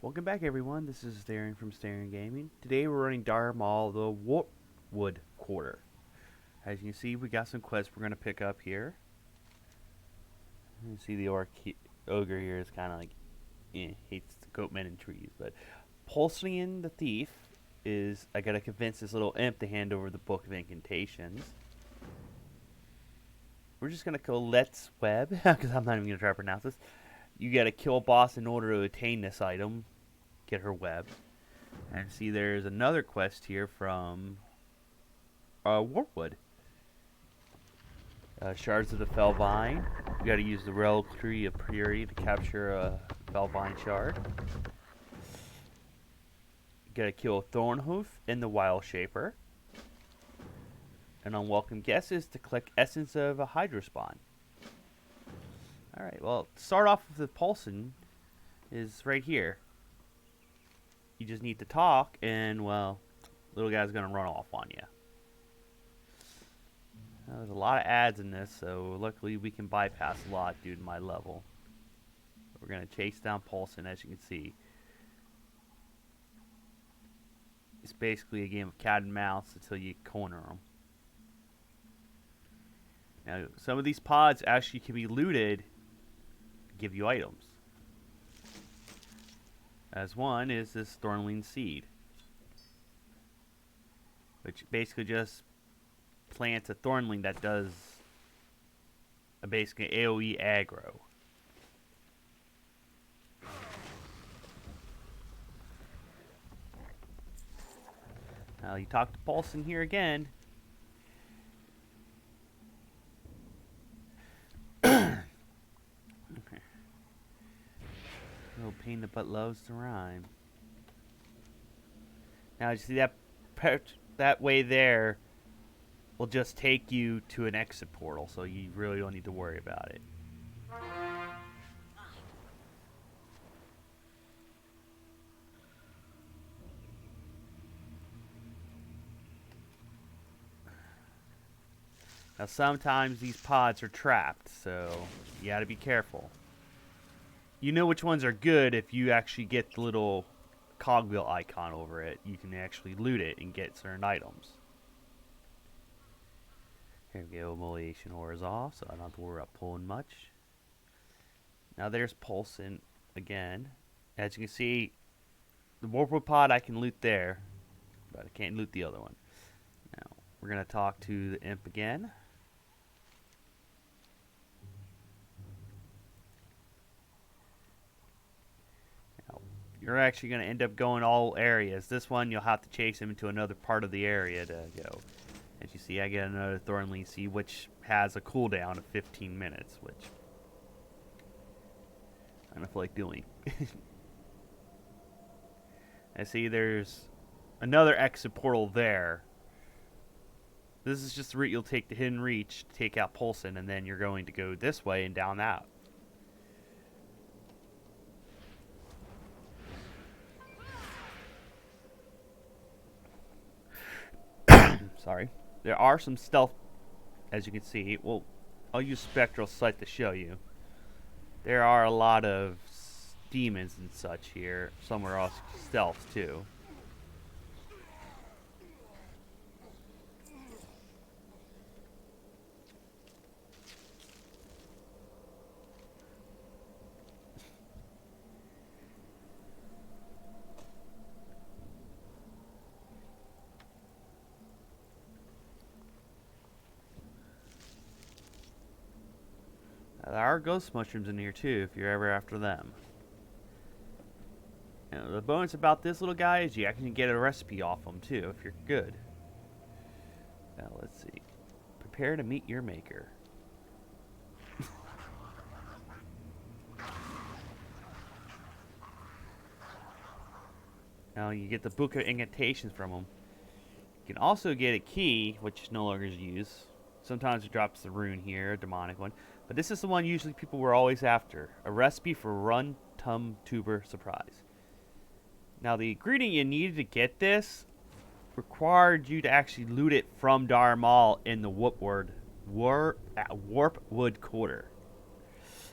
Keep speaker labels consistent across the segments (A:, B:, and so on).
A: Welcome back, everyone. This is Darren from Staring Gaming. Today we're running Maul, the Warpwood Quarter. As you can see, we got some quests we're going to pick up here. You see the ogre here is kind of like, hates the goatmen and trees. But Pulsian the Thief is, I got to convince this little imp to hand over the Book of Incantations. We're just going to go Let's Web, because I'm not even going to try to pronounce this. You got to kill a boss in order to attain this item. Get her web. And see, there's another quest here from Warpwood. Shards of the Felvine. You got to use the Reliquary of Purity to capture a Felvine shard. You got to kill a Thornhoof and the Wild Shaper. An unwelcome guest is to collect essence of a Hydra spawn. Alright, well, start off with the Pulsin is right here. You just need to talk, and, well, little guy's going to run off on you. Now, there's a lot of ads in this, so luckily we can bypass a lot due to my level. We're going to chase down Pulsin, as you can see. It's basically a game of cat and mouse until you corner them. Now, some of these pods actually can be looted, give you items. As one is this Thornling Seed, which basically just plants a Thornling that does a basically AoE aggro. Now you talk to Paulson here again. No pain the butt loves to rhyme. Now you see that way there will just take you to an exit portal, so you really don't need to worry about it. Now sometimes these pods are trapped, so you gotta be careful. You know which ones are good if you actually get the little cogwheel icon over it. You can actually loot it and get certain items. Here we go, Immolation Ore is off, so I don't have to worry about pulling much. Now there's Pulsin again. As you can see, the Warpwood pod I can loot there, but I can't loot the other one. Now, we're going to talk to the imp again. You're actually going to end up going all areas. This one, you'll have to chase him into another part of the area to go. As you see, I get another Thornling Seed, which has a cooldown of 15 minutes, which I don't feel like doing. I see there's another exit portal there. This is just the route you'll take to Hidden Reach to take out Pulsin, and then you're going to go this way and down that. Sorry. There are some stealth, as you can see. Well, I'll use Spectral Sight to show you. There are a lot of demons and such here. Some are also stealth, too. There are ghost mushrooms in here too, if you're ever after them. Now, the bonus about this little guy is you actually get a recipe off him too, if you're good. Now, let's see. Prepare to meet your maker. Now, you get the Book of Incantations from him. You can also get a key, which no longer is used. Sometimes it drops the rune here, a demonic one. But this is the one usually people were always after. A recipe for Run Tum Tuber Surprise. Now the ingredient you needed to get this required you to actually loot it from Maul in the Warpwood Quarter.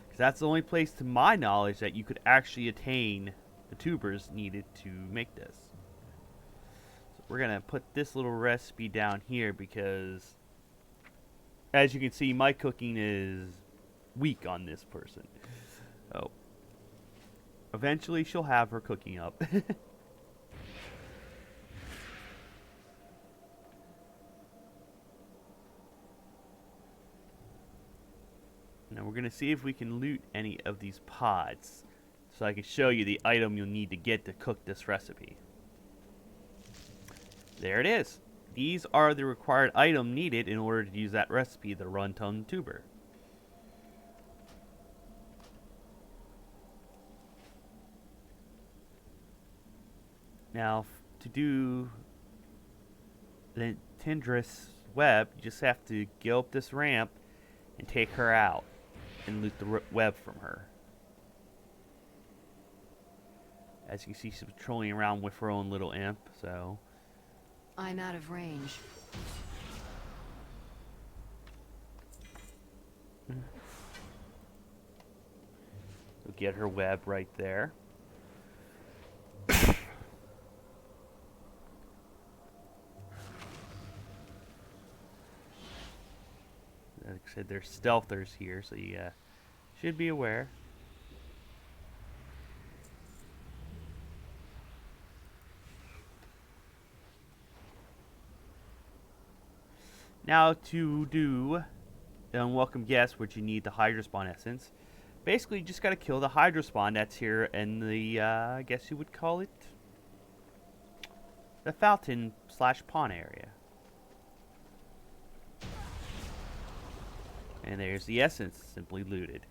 A: Because that's the only place to my knowledge that you could actually attain the tubers needed to make this. So we're gonna put this little recipe down here because, as you can see, my cooking is weak on this person. Oh, eventually she'll have her cooking up. Now we're gonna see if we can loot any of these pods, so I can show you the item you'll need to get to cook this recipe. There it is. These are the required item needed in order to use that recipe, the Runton tuber. Now, to do the Tendress web, you just have to go up this ramp and take her out and loot the web from her. As you can see, she's patrolling around with her own little imp, so...
B: I'm out of range.
A: We'll get her web right there. Like I said, there's stealthers here, so you should be aware. Now to do the unwelcome guest, which you need the Hydrospawn essence. Basically, you just gotta kill the Hydrospawn that's here in the, I guess you would call it, the fountain / pond area. And there's the essence, simply looted.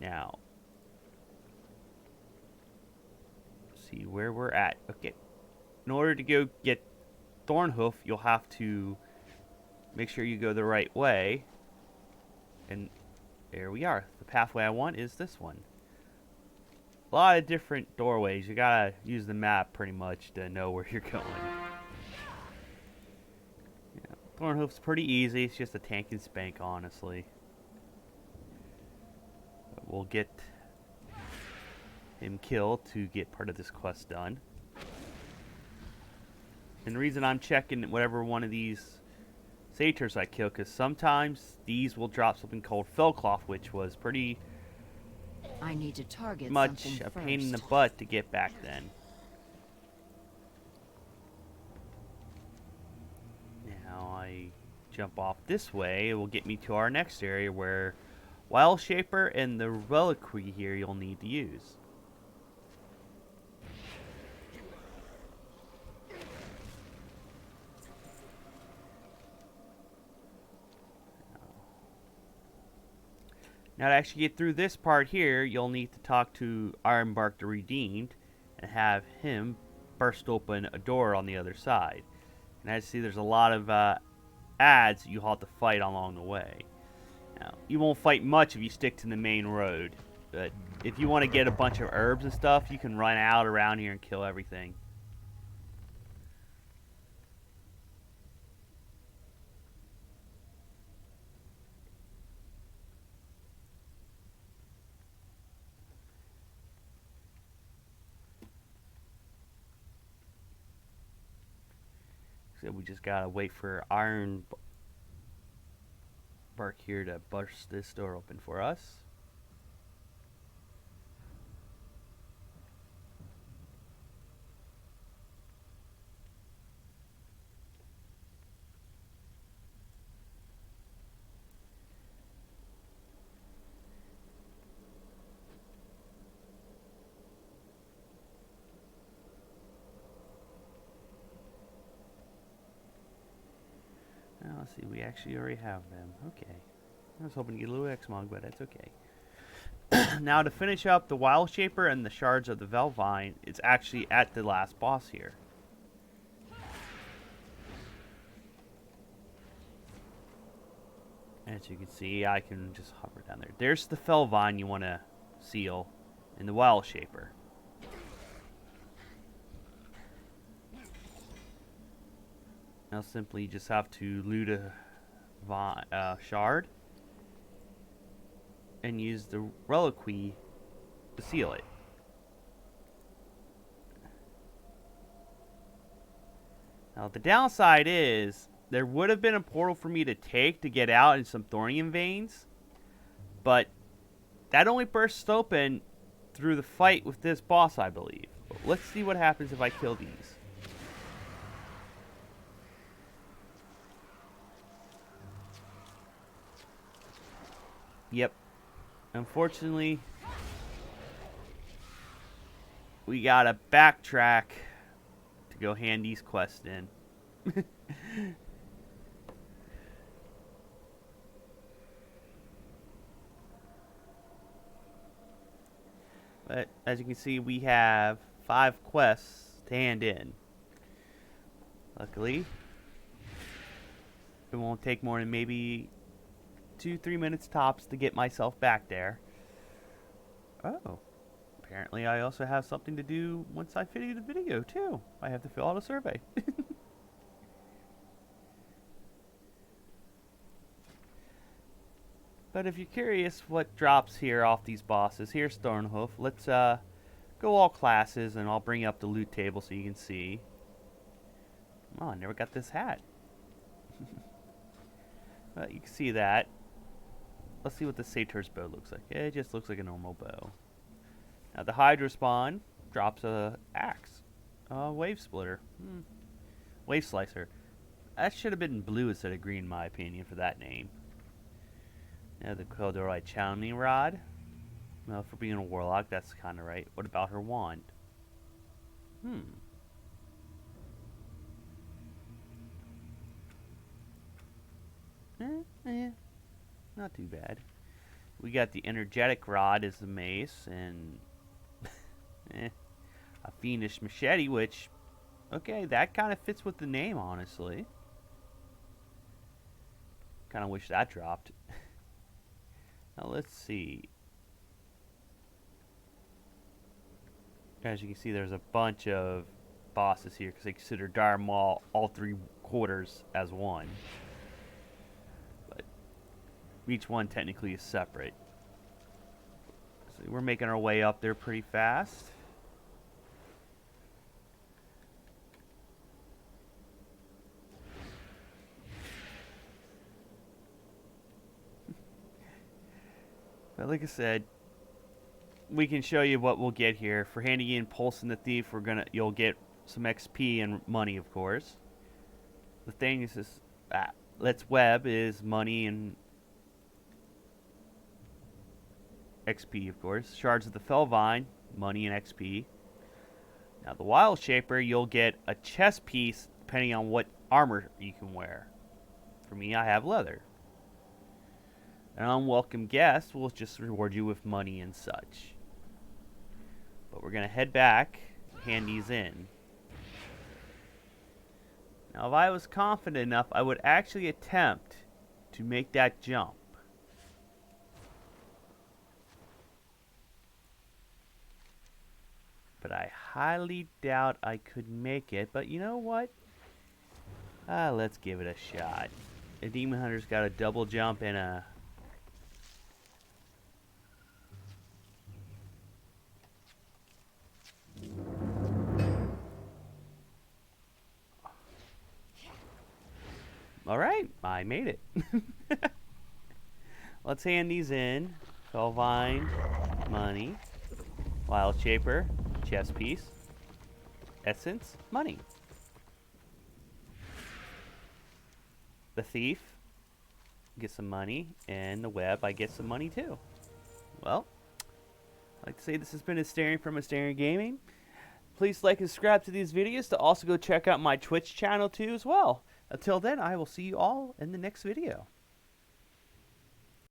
A: Now, see where we're at. Okay, in order to go get Thornhoof, you'll have to make sure you go the right way. And there we are. The pathway I want is this one. A lot of different doorways. You gotta use the map pretty much to know where you're going. Yeah, Thornhoof's pretty easy. It's just a tank and spank, honestly. But we'll get him killed to get part of this quest done. And the reason I'm checking whatever one of these satyrs I kill, because sometimes these will drop something called Fellcloth, which was pretty
B: I need to target
A: much a pain in the butt to get back then. Now I jump off this way. It will get me to our next area where Wild Shaper and the Reliquary here you'll need to use. Now to actually get through this part here, you'll need to talk to Ironbark the Redeemed and have him burst open a door on the other side. And as you see, there's a lot of ads you'll have to fight along the way. Now, you won't fight much if you stick to the main road, but if you want to get a bunch of herbs and stuff, you can run out around here and kill everything. So we just gotta wait for Ironbark here to burst this door open for us. Now, let's see, we actually already have them. Okay. I was hoping to get a little X-Mog, but that's okay. Now, to finish up the Wild Shaper and the Shards of the Velvine, it's actually at the last boss here. As you can see, I can just hover down there. There's the Felvine you want to seal in the Wild Shaper. Now simply just have to loot a shard and use the reliquary to seal it. Now, the downside is there would have been a portal for me to take to get out in some thorium veins, but that only bursts open through the fight with this boss, I believe. But let's see what happens if I kill these. Yep. Unfortunately, we gotta backtrack to go hand these quests in. But as you can see, we have 5 quests to hand in. Luckily, it won't take more than maybe 2-3 minutes tops to get myself back there. Oh, apparently I also have something to do once I finish the video too. I have to fill out a survey. But if you're curious what drops here off these bosses, here's Thornhoof. Let's go all classes and I'll bring up the loot table so you can see. Oh, I never got this hat. But you can see that. Let's see what the Sator's bow looks like. It just looks like a normal bow. Now the Hydra spawn drops a axe. Wave splitter. Wave slicer. That should have been blue instead of green in my opinion for that name. Now the Corduroy Chowning Rod. Well, for being a warlock, that's kind of right. What about her wand? Not too bad. We got the Energetic Rod as the mace, and a Fiendish Machete, which, okay, that kind of fits with the name, honestly. Kind of wish that dropped. Now let's see. As you can see, there's a bunch of bosses here because they consider Dire Maul all 3 quarters as one. But each one technically is separate. So we're making our way up there pretty fast. But like I said, we can show you what we'll get here. For handing in Pulse and the Thief, you'll get some XP and money, of course. The thing is Let's Web is money and XP, of course. Shards of the Fellvine, money and XP. Now the Wild Shaper, you'll get a chest piece depending on what armor you can wear. For me, I have leather. An unwelcome guest will just reward you with money and such. But we're going to head back, hand these in. Now, if I was confident enough, I would actually attempt to make that jump. But I highly doubt I could make it. But you know what? Let's give it a shot. The Demon Hunter's got a double jump and a... Alright, I made it. Let's hand these in. Fellvine, money. Wild Shaper, chest piece. Essence, money. The Thief, get some money. And the Web, I get some money too. Well, I'd like to say this has been Asterion from Asterion Gaming. Please like and subscribe to these videos to also go check out my Twitch channel too as well. Until then, I will see you all in the next video.